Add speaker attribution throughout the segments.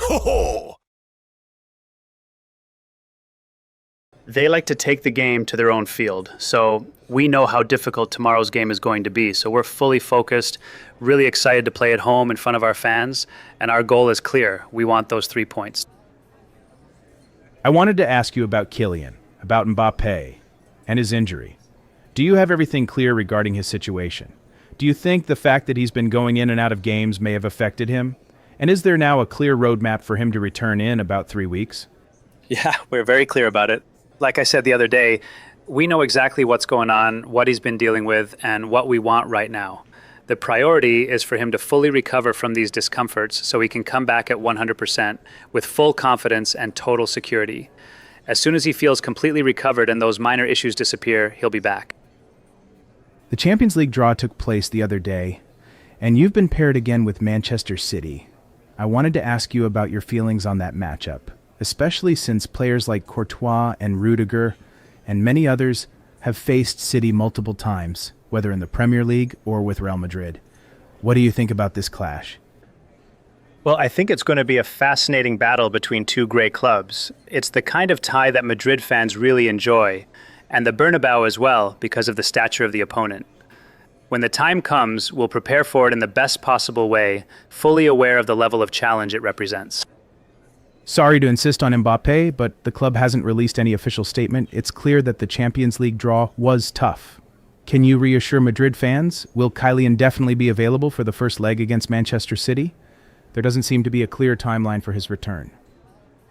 Speaker 1: Ho ho!
Speaker 2: They like to take the game to their own field, so we know how difficult tomorrow's game is going to be. So we're fully focused, really excited to play at home in front of our fans, and our goal is clear. We want those 3 points.
Speaker 3: I wanted to ask you about Kylian, about Mbappé, and his injury. Do you have everything clear regarding his situation? Do you think the fact that he's been going in and out of games may have affected him? And is there now a clear roadmap for him to return in about 3 weeks?
Speaker 2: Yeah, we're very clear about it. Like I said the other day, we know exactly what's going on, what he's been dealing with, and what we want right now. The priority is for him to fully recover from these discomforts so he can come back at 100% with full confidence and total security. As soon as he feels completely recovered and those minor issues disappear, he'll be back.
Speaker 3: The Champions League draw took place the other day, and you've been paired again with Manchester City. I wanted to ask you about your feelings on that matchup, especially since players like Courtois and Rodrygo and many others have faced City multiple times, whether in the Premier League or with Real Madrid. What do you think about this clash?
Speaker 2: Well, I think it's going to be a fascinating battle between two great clubs. It's the kind of tie that Madrid fans really enjoy, and the Bernabéu as well, because of the stature of the opponent. When the time comes, we'll prepare for it in the best possible way, fully aware of the level of challenge it represents.
Speaker 3: Sorry to insist on Mbappé, but the club hasn't released any official statement. It's clear that the Champions League draw was tough. Can you reassure Madrid fans? Will Kylian definitely be available for the first leg against Manchester City? There doesn't seem to be a clear timeline for his return.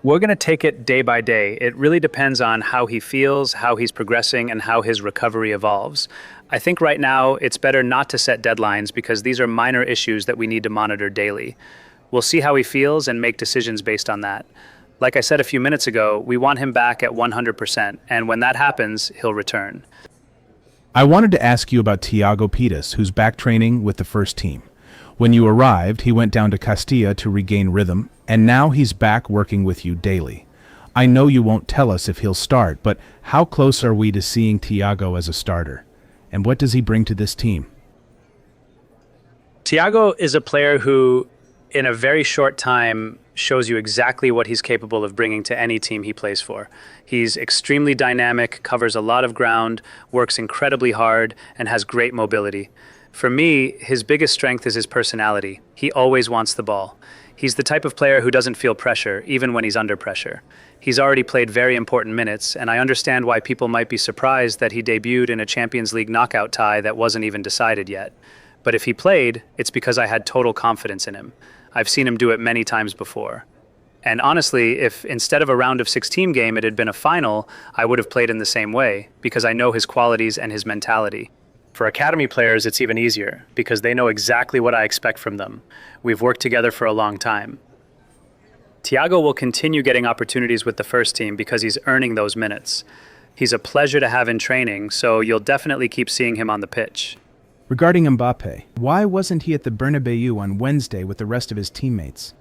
Speaker 2: We're going to take it day by day. It really depends on how he feels, how he's progressing, and how his recovery evolves. I think right now it's better not to set deadlines because these are minor issues that we need to monitor daily. We'll see how he feels and make decisions based on that. Like I said a few minutes ago, we want him back at 100%, and when that happens, he'll return.
Speaker 3: I wanted to ask you about Thiago, who's back training with the first team. When you arrived, he went down to Castilla to regain rhythm, and now he's back working with you daily. I know you won't tell us if he'll start, but how close are we to seeing Thiago as a starter? And what does he bring to this team?
Speaker 2: Thiago is a player who, in a very short time, shows you exactly what he's capable of bringing to any team he plays for. He's extremely dynamic, covers a lot of ground, works incredibly hard, and has great mobility. For me, his biggest strength is his personality. He always wants the ball. He's the type of player who doesn't feel pressure, even when he's under pressure. He's already played very important minutes, and I understand why people might be surprised that he debuted in a Champions League knockout tie that wasn't even decided yet. But if he played, it's because I had total confidence in him. I've seen him do it many times before. And honestly, if instead of a round of 16 game it had been a final, I would have played in the same way, because I know his qualities and his mentality. For academy players, it's even easier, because they know exactly what I expect from them. We've worked together for a long time. Thiago will continue getting opportunities with the first team because he's earning those minutes. He's a pleasure to have in training, so you'll definitely keep seeing him on the pitch.
Speaker 3: Regarding Mbappé, why wasn't he at the Bernabéu on Wednesday with the rest of his teammates?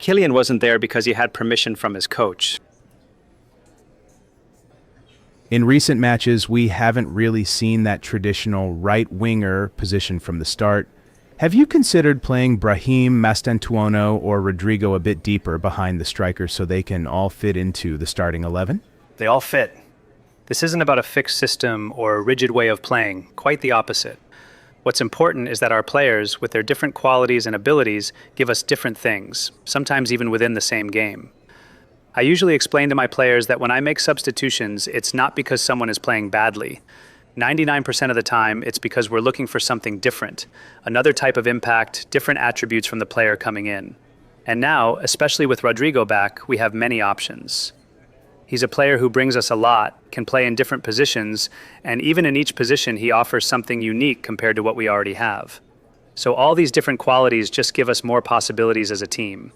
Speaker 2: Kylian wasn't there because he had permission from his coach.
Speaker 3: In recent matches, we haven't really seen that traditional right-winger position from the start. Have you considered playing Brahim, Mastantuono, or Rodrygo a bit deeper behind the strikers so they can all fit into the starting 11?
Speaker 2: They all fit. This isn't about a fixed system or a rigid way of playing, quite the opposite. What's important is that our players, with their different qualities and abilities, give us different things, sometimes even within the same game. I usually explain to my players that when I make substitutions, it's not because someone is playing badly. 99% of the time, it's because we're looking for something different, another type of impact, different attributes from the player coming in. And now, especially with Rodrygo back, we have many options. He's a player who brings us a lot, can play in different positions, and even in each position he offers something unique compared to what we already have. So all these different qualities just give us more possibilities as a team.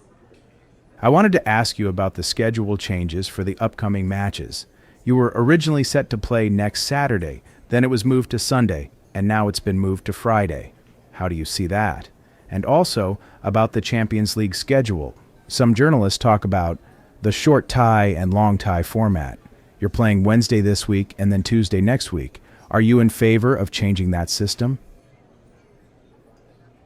Speaker 3: I wanted to ask you about the schedule changes for the upcoming matches. You were originally set to play next Saturday, then it was moved to Sunday, and now it's been moved to Friday. How do you see that? And also about the Champions League schedule. Some journalists talk about the short tie and long tie format. You're playing Wednesday this week and then Tuesday next week. Are you in favor of changing that system?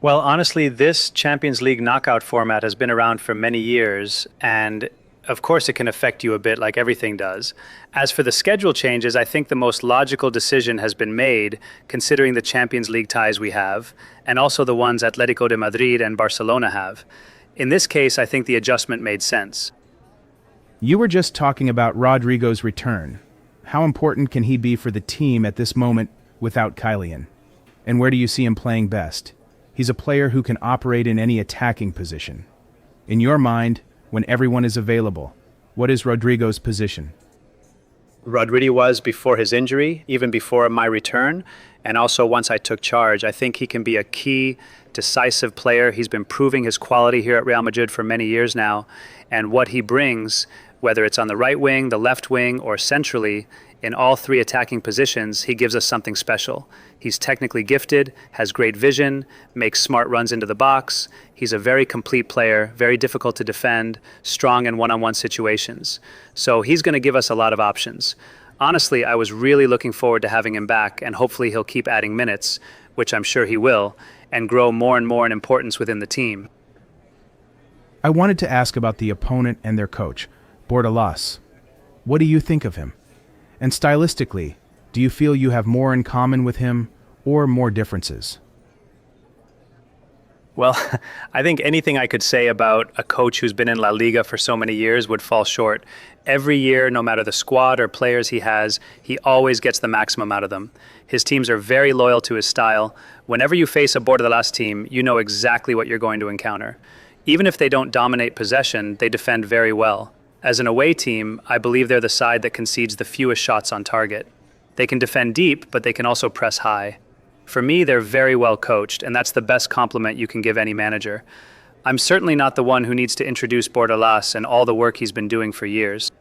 Speaker 2: Well, honestly, this Champions League knockout format has been around for many years, and of course it can affect you a bit like everything does. As for the schedule changes, I think the most logical decision has been made considering the Champions League ties we have, and also the ones Atletico de Madrid and Barcelona have. In this case, I think the adjustment made sense.
Speaker 3: You were just talking about Rodrygo's return. How important can he be for the team at this moment without Kylian? And where do you see him playing best? He's a player who can operate in any attacking position. In your mind, when everyone is available, what is Rodrygo's position?
Speaker 2: Rodrygo was before his injury, even before my return, and also once I took charge. I think he can be a key, decisive player. He's been proving his quality here at Real Madrid for many years now, and what he brings, whether it's on the right wing, the left wing, or centrally, in all three attacking positions, he gives us something special. He's technically gifted, has great vision, makes smart runs into the box. He's a very complete player, very difficult to defend, strong in one-on-one situations. So he's going to give us a lot of options. Honestly, I was really looking forward to having him back, and hopefully he'll keep adding minutes, which I'm sure he will, and grow more and more in importance within the team.
Speaker 3: I wanted to ask about the opponent and their coach, Bordalas. What do you think of him? And stylistically, do you feel you have more in common with him or more differences?
Speaker 2: Well, I think anything I could say about a coach who's been in La Liga for so many years would fall short. Every year, no matter the squad or players he has, he always gets the maximum out of them. His teams are very loyal to his style. Whenever you face a Bordalas team, you know exactly what you're going to encounter. Even if they don't dominate possession, they defend very well. As an away team, I believe they're the side that concedes the fewest shots on target. They can defend deep, but they can also press high. For me, they're very well coached, and that's the best compliment you can give any manager. I'm certainly not the one who needs to introduce Bordalas and all the work he's been doing for years.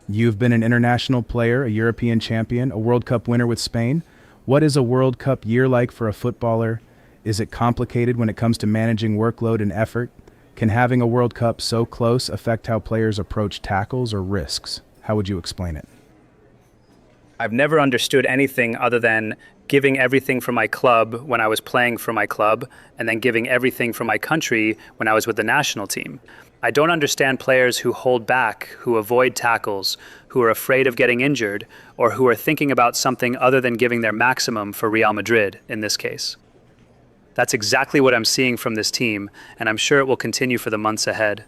Speaker 3: You've been an international player, a European champion, a World Cup winner with Spain. What is a World Cup year like for a footballer? Is it complicated when it comes to managing workload and effort? Can having a World Cup so close affect how players approach tackles or risks? How would you explain it?
Speaker 2: I've never understood anything other than giving everything for my club when I was playing for my club, and then giving everything for my country when I was with the national team. I don't understand players who hold back, who avoid tackles, who are afraid of getting injured, or who are thinking about something other than giving their maximum for Real Madrid in this case. That's exactly what I'm seeing from this team, and I'm sure it will continue for the months ahead.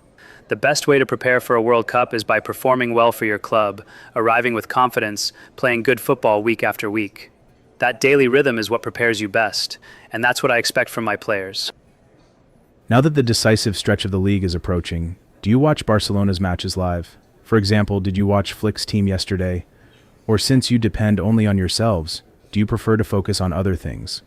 Speaker 2: The best way to prepare for a World Cup is by performing well for your club, arriving with confidence, playing good football week after week. That daily rhythm is what prepares you best, and that's what I expect from my players.
Speaker 3: Now that the decisive stretch of the league is approaching, do you watch Barcelona's matches live? For example, did you watch Flick's team yesterday? Or since you depend only on yourselves, do you prefer to focus on other things?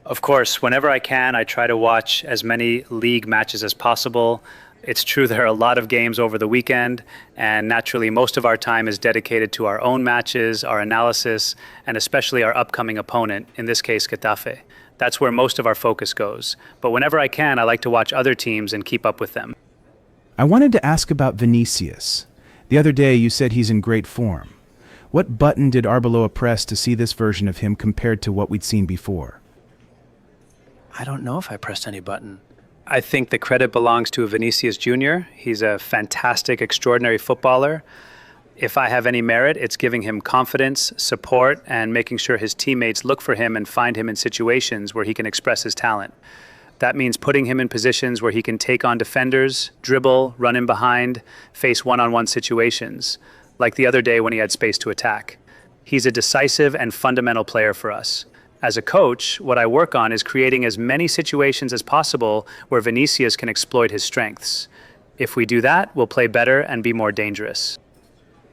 Speaker 2: Of course, whenever I can, I try to watch as many league matches as possible. It's true there are a lot of games over the weekend, and naturally most of our time is dedicated to our own matches, our analysis, and especially our upcoming opponent, in this case Getafe. That's where most of our focus goes. But whenever I can, I like to watch other teams and keep up with them.
Speaker 3: I wanted to ask about Vinicius. The other day you said he's in great form. What button did Arbeloa press to see this version of him compared to what we'd seen before?
Speaker 2: I don't know if I pressed any button. I think the credit belongs to Vinicius Jr. He's a fantastic, extraordinary footballer. If I have any merit, it's giving him confidence, support, and making sure his teammates look for him and find him in situations where he can express his talent. That means putting him in positions where he can take on defenders, dribble, run in behind, face one-on-one situations, like the other day when he had space to attack. He's a decisive and fundamental player for us. As a coach, what I work on is creating as many situations as possible where Vinicius can exploit his strengths. If we do that, we'll play better and be more dangerous.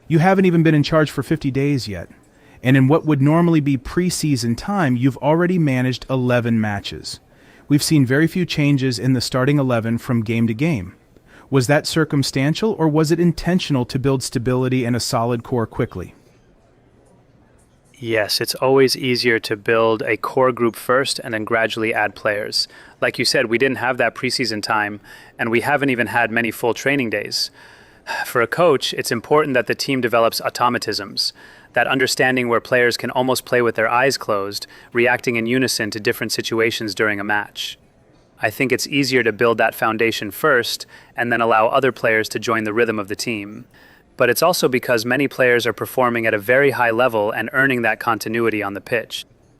Speaker 3: You haven't even been in charge for 50 days yet, and in what would normally be preseason time, you've already managed 11 matches. We've seen very few changes in the starting 11 from game to game. Was that circumstantial, or was it intentional to build stability and a solid core quickly?
Speaker 2: Yes, it's always easier to build a core group first and then gradually add players. Like you said, we didn't have that preseason time, and we haven't even had many full training days. For a coach, it's important that the team develops automatisms. that understanding where players can almost play with their eyes closed, reacting in unison to different situations during a match. I think it's easier to build that foundation first and then allow other players to join the rhythm of the team. But it's also because many players are performing at a very high level and earning that continuity on the pitch.